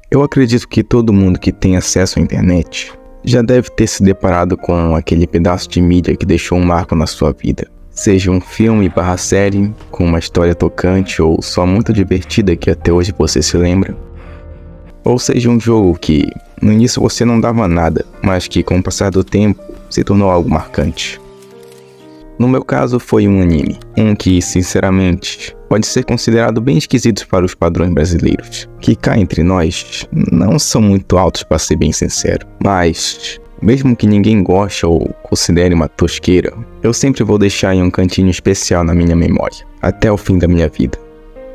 Eu acredito que todo mundo que tem acesso à internet já deve ter se deparado com aquele pedaço de mídia que deixou um marco na sua vida. Seja um filme/série com uma história tocante ou só muito divertida que até hoje você se lembra. Ou seja um jogo que no início você não dava nada, mas que com o passar do tempo se tornou algo marcante. No meu caso foi um anime, que sinceramente pode ser considerado bem esquisito para os padrões brasileiros, que cá entre nós não são muito altos para ser bem sincero, mas mesmo que ninguém goste ou considere uma tosqueira, eu sempre vou deixar em um cantinho especial na minha memória, até o fim da minha vida,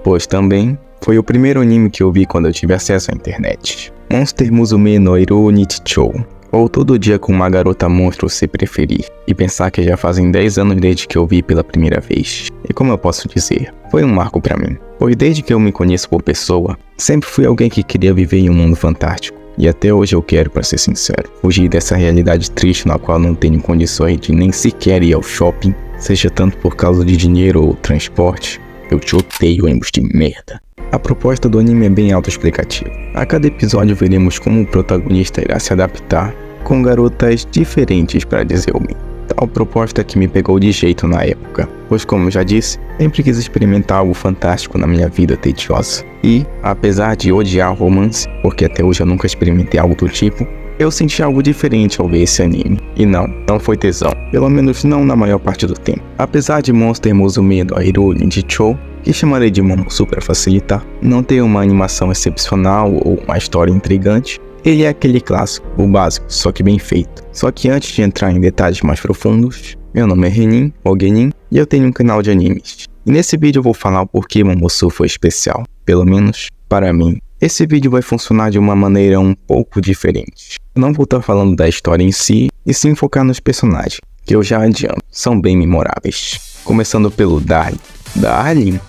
pois também foi o primeiro anime que eu vi quando eu tive acesso à internet. Monster Musume no Hiro Nichijou, ou Todo Dia com uma Garota Monstro se preferir, e pensar que já fazem 10 anos desde que eu vi pela primeira vez. E como eu posso dizer, foi um marco pra mim, pois desde que eu me conheço por pessoa, sempre fui alguém que queria viver em um mundo fantástico. E até hoje eu quero, pra ser sincero, fugir dessa realidade triste na qual não tenho condições de nem sequer ir ao shopping, seja tanto por causa de dinheiro ou transporte. Eu te odeio, ônibus de merda. A proposta do anime é bem autoexplicativa. A cada episódio veremos como o protagonista irá se adaptar com garotas diferentes, para dizer o mínimo. Tal proposta que me pegou de jeito na época, pois como eu já disse, sempre quis experimentar algo fantástico na minha vida tediosa. E, apesar de odiar romance, porque até hoje eu nunca experimentei algo do tipo, eu senti algo diferente ao ver esse anime. E não foi tesão, pelo menos não na maior parte do tempo. Apesar de Monster Musume no Hiro Nichijou, que chamarei de Momosu para facilitar, não ter uma animação excepcional ou uma história intrigante, ele é aquele clássico, o básico, só que bem feito. Só que antes de entrar em detalhes mais profundos, meu nome é Renin, ou Genin, e eu tenho um canal de animes. E nesse vídeo eu vou falar o porquê Momosu foi especial, pelo menos para mim. Esse vídeo vai funcionar de uma maneira um pouco diferente. Eu não vou estar falando da história em si, e sim focar nos personagens, que eu já adianto, são bem memoráveis. Começando pelo Darling. Darling?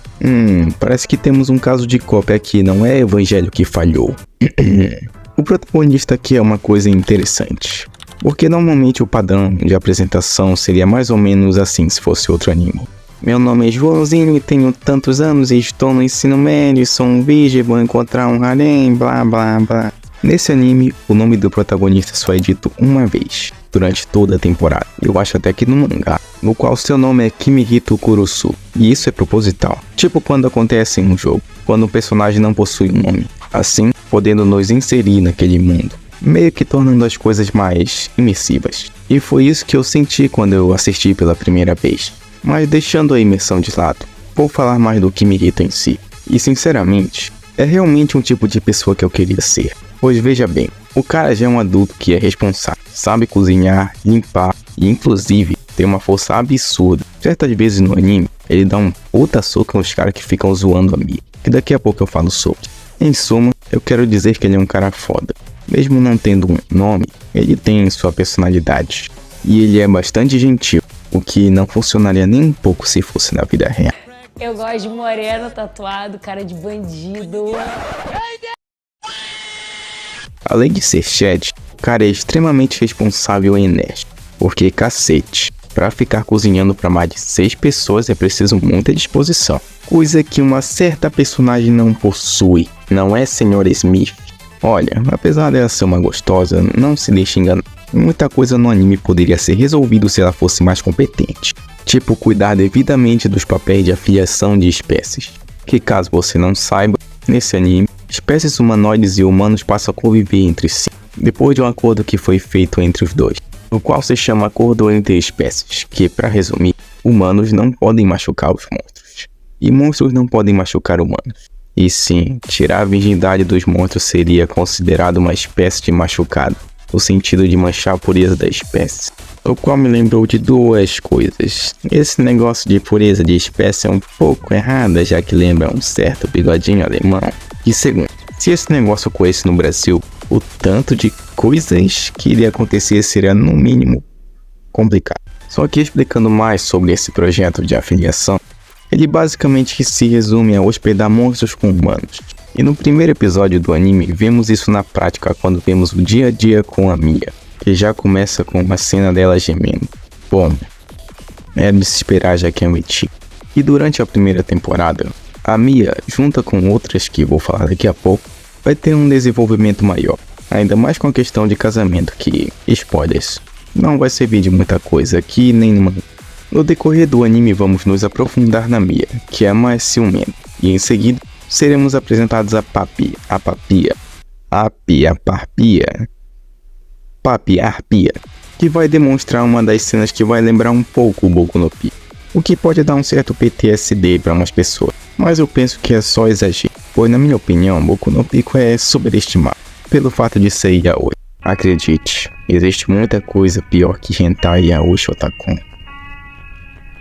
Parece que temos um caso de cópia aqui, não é Evangelho que falhou. O protagonista aqui é uma coisa interessante, porque normalmente o padrão de apresentação seria mais ou menos assim se fosse outro anime. Meu nome é Joãozinho e tenho tantos anos e estou no ensino médio, sou um virgem, vou encontrar um harém, blá blá blá. Nesse anime, o nome do protagonista só é dito uma vez, durante toda a temporada. Eu acho até que no mangá, no qual seu nome é Kimihito Kurusu. E isso é proposital. Tipo quando acontece em um jogo, quando o personagem não possui um nome. Assim, podendo nos inserir naquele mundo, meio que tornando as coisas mais imersivas. E foi isso que eu senti quando eu assisti pela primeira vez. Mas deixando a imersão de lado, vou falar mais do Kimihito em si. E sinceramente, é realmente um tipo de pessoa que eu queria ser. Pois veja bem, o cara já é um adulto que é responsável, sabe cozinhar, limpar e inclusive tem uma força absurda. Certas vezes no anime, ele dá um puta soco nos caras que ficam zoando a Mia, que daqui a pouco eu falo sobre. Em suma, eu quero dizer que ele é um cara foda. Mesmo não tendo um nome, ele tem sua personalidade. E ele é bastante gentil, o que não funcionaria nem um pouco se fosse na vida real. Eu gosto de moreno tatuado, cara de bandido. Além de ser Chad, o cara é extremamente responsável e enérgico, porque cacete, pra ficar cozinhando pra mais de 6 pessoas é preciso muita disposição, coisa que uma certa personagem não possui, não é Sr. Smith? Olha, apesar dela ser uma gostosa, não se deixe enganar, muita coisa no anime poderia ser resolvido se ela fosse mais competente, tipo cuidar devidamente dos papéis de afiliação de espécies, que caso você não saiba, nesse anime, espécies humanoides e humanos passam a conviver entre si, depois de um acordo que foi feito entre os dois, o qual se chama Acordo entre Espécies, que, para resumir, humanos não podem machucar os monstros, e monstros não podem machucar humanos. E sim, tirar a virgindade dos monstros seria considerado uma espécie de machucado, no sentido de manchar a pureza da espécie. O qual me lembrou de duas coisas. Esse negócio de pureza de espécie é um pouco errado, já que lembra um certo bigodinho alemão. E segundo, se esse negócio ocorresse no Brasil, o tanto de coisas que iria acontecer seria no mínimo complicado. Só que explicando mais sobre esse projeto de afiliação, ele basicamente se resume a hospedar monstros com humanos. E no primeiro episódio do anime, vemos isso na prática quando vemos o dia a dia com a Mia, que já começa com uma cena dela gemendo. Bom, é de se esperar já que é um eti. E durante a primeira temporada, a Mia, junto com outras que vou falar daqui a pouco, vai ter um desenvolvimento maior, ainda mais com a questão de casamento que, spoilers, não vai servir de muita coisa aqui nem numa. No decorrer do anime vamos nos aprofundar na Mia, que é a mais ciumenta, e em seguida seremos apresentados a Papi, a Papia, Arpia, que vai demonstrar uma das cenas que vai lembrar um pouco o Boku no Pico, o que pode dar um certo PTSD para umas pessoas, mas eu penso que é só exagero, pois na minha opinião Boku no Pico é superestimado, pelo fato de ser yaoi. Acredite, existe muita coisa pior que hentai yaoi otakon.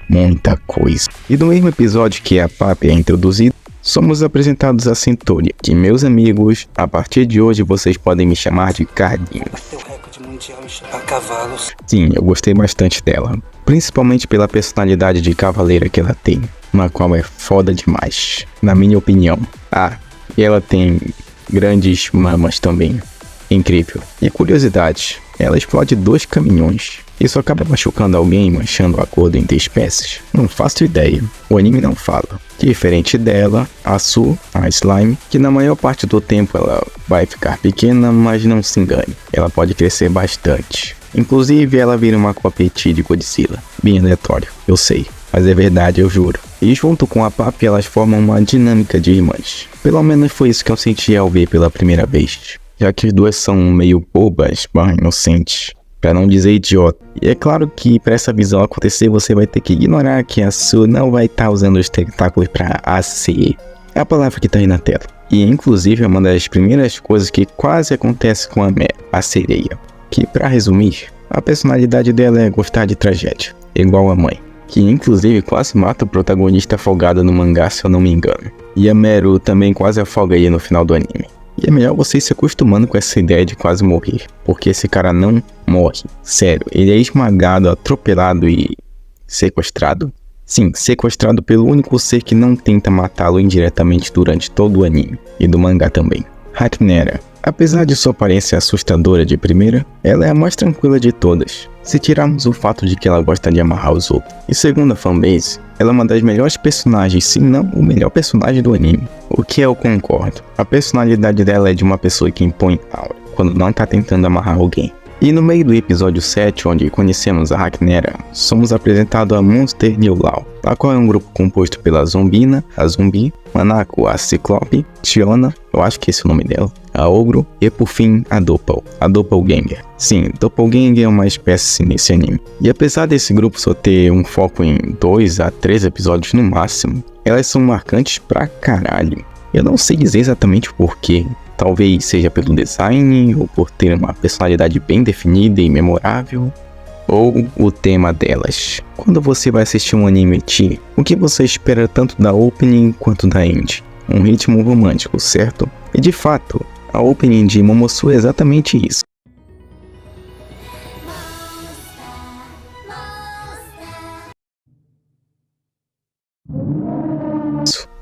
Muita coisa. E no mesmo episódio que a Papi é introduzida, somos apresentados a Centúria, que meus amigos, a partir de hoje vocês podem me chamar de Cardinho. Sim, eu gostei bastante dela, principalmente pela personalidade de cavaleira que ela tem, na qual é foda demais, na minha opinião. Ah, e ela tem grandes mamas também, incrível. E curiosidade, ela explode 2 caminhões. Isso acaba machucando alguém, manchando o acordo entre espécies? Não faço ideia, o anime não fala. Diferente dela, a Su, a Slime, que na maior parte do tempo ela vai ficar pequena, mas não se engane, ela pode crescer bastante. Inclusive ela vira uma copete de Godzilla, bem aleatório, eu sei, mas é verdade, eu juro. E junto com a Papi elas formam uma dinâmica de irmãs. Pelo menos foi isso que eu senti ao ver pela primeira vez, já que as duas são meio bobas, inocentes, para não dizer idiota. E é claro que para essa visão acontecer você vai ter que ignorar que a Su não vai estar usando os tentáculos para ACE. É a palavra que tá aí na tela. E inclusive é uma das primeiras coisas que quase acontece com a Mera, a sereia. Que para resumir, a personalidade dela é gostar de tragédia, igual a mãe. Que inclusive quase mata o protagonista afogado no mangá, se eu não me engano. E a Meru também quase afoga aí no final do anime. E é melhor você ir se acostumando com essa ideia de quase morrer, porque esse cara não morre. Sério, ele é esmagado, atropelado e sequestrado. Sim, sequestrado pelo único ser que não tenta matá-lo indiretamente durante todo o anime, e do mangá também. Hakinera. Apesar de sua aparência assustadora de primeira, ela é a mais tranquila de todas, se tirarmos o fato de que ela gosta de amarrar os outros. E segundo a fanbase, ela é uma das melhores personagens, se não o melhor personagem do anime. O que eu concordo. A personalidade dela é de uma pessoa que impõe aura, quando não tá tentando amarrar alguém. E no meio do episódio 7, onde conhecemos a Hakinera, somos apresentados a Monster New Law, a qual é um grupo composto pela Zombina, a Zumbi, Manako, a Ciclope, Tiona, eu acho que esse é o nome dela, a Ogro e por fim a Doppelganger. Sim, Doppelganger é uma espécie nesse anime. E apesar desse grupo só ter um foco em 2 a 3 episódios no máximo, elas são marcantes pra caralho. Eu não sei dizer exatamente o porquê. Talvez seja pelo design, ou por ter uma personalidade bem definida e memorável, ou o tema delas. Quando você vai assistir um anime teen, o que você espera tanto da opening quanto da end? Um ritmo romântico, certo? E de fato, a opening de Momosu é exatamente isso.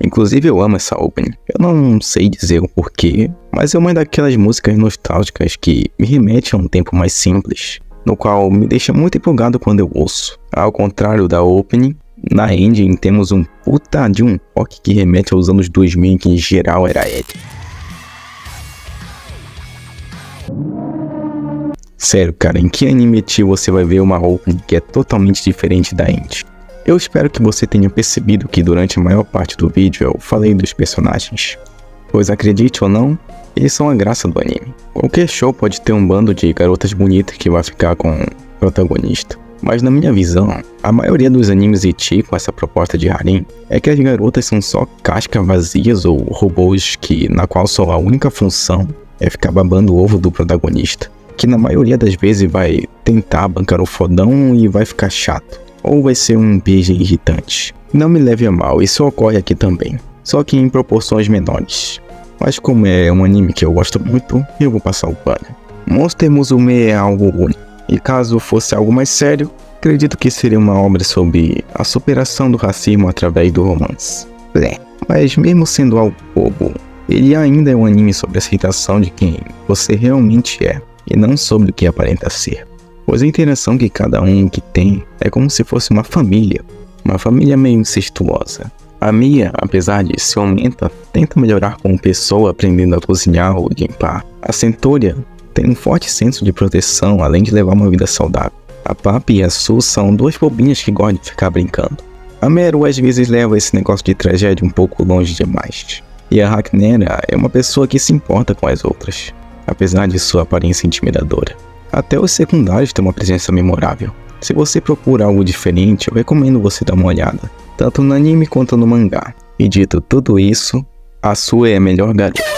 Inclusive eu amo essa opening. Eu não sei dizer o porquê, mas é uma daquelas músicas nostálgicas que me remete a um tempo mais simples, no qual me deixa muito empolgado quando eu ouço. Ao contrário da opening, na ending temos um puta de um rock que remete aos anos 2000, que em geral era épico. Sério, cara, em que anime você vai ver uma opening que é totalmente diferente da ending? Eu espero que você tenha percebido que durante a maior parte do vídeo eu falei dos personagens, pois acredite ou não, eles são a graça do anime. Qualquer show pode ter um bando de garotas bonitas que vai ficar com o protagonista, mas na minha visão, a maioria dos animes ecchi com essa proposta de harem é que as garotas são só cascas vazias ou robôs na qual só a única função é ficar babando o ovo do protagonista, que na maioria das vezes vai tentar bancar o fodão e vai ficar chato. Ou vai ser um beijo irritante. Não me leve a mal, isso ocorre aqui também, só que em proporções menores. Mas como é um anime que eu gosto muito, eu vou passar o pano. Monster Musume é algo único, e caso fosse algo mais sério, acredito que seria uma obra sobre a superação do racismo através do romance. Mas mesmo sendo algo bobo, ele ainda é um anime sobre a aceitação de quem você realmente é, e não sobre o que aparenta ser. Pois a interação que cada um que tem é como se fosse uma família meio incestuosa. A Mia, apesar de ciumenta, tenta melhorar como pessoa aprendendo a cozinhar ou limpar. A Centúria tem um forte senso de proteção, além de levar uma vida saudável. A Papi e a Su são duas bobinhas que gostam de ficar brincando. A Meru às vezes leva esse negócio de tragédia um pouco longe demais. E a Ragnera é uma pessoa que se importa com as outras, apesar de sua aparência intimidadora. Até os secundários têm uma presença memorável. Se você procura algo diferente, eu recomendo você dar uma olhada, tanto no anime quanto no mangá. E dito tudo isso, a Su é a melhor garota.